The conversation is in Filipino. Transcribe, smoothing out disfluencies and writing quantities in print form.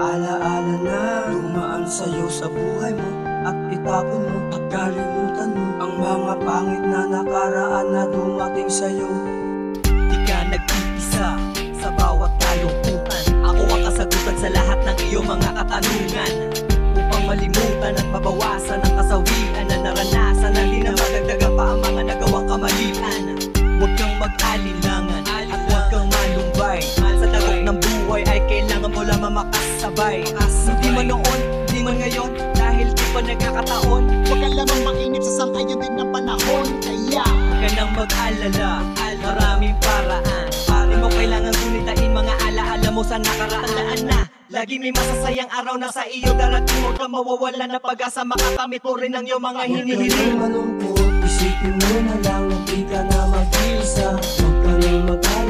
alaala na dumaan sa'yo sa buhay mo at itapon mo at kalimutan mo ang mga pangit na nakaraan na dumating sa'yo. Di ka nag-iisa sa bawat kalungkutan. Ako ang kasagutan sa lahat ng iyong mga katanungan, upang malimutan at mabawasan ang kasawian na naranasan, na di na madagdagan pa ang mga nagawang kamalian. Huwag kang mag-alinlangan at huwag kang malumbay. Sa dagok ng buhay ay kailangan mo lamang makasabay. Hindi man noon, hindi man ngayon, dahil di pa nagkakataon. Huwag ka lamang mainip sa sang-ayon din ng panahon. Kaya huwag ka nang mag-alala, maraming paraan. Di mo kailangan gunitain mga alaala mo sa nakaraan. Tandaan na, lagi may masasayang araw na sa iyo darating. Huwag kang mawawala na pag-asa, makakamit mo rin ang iyong mga hinihiling. Malungkot, isipin mo na lang, di ka na mag-isa. Huwag ka nang mag-alala.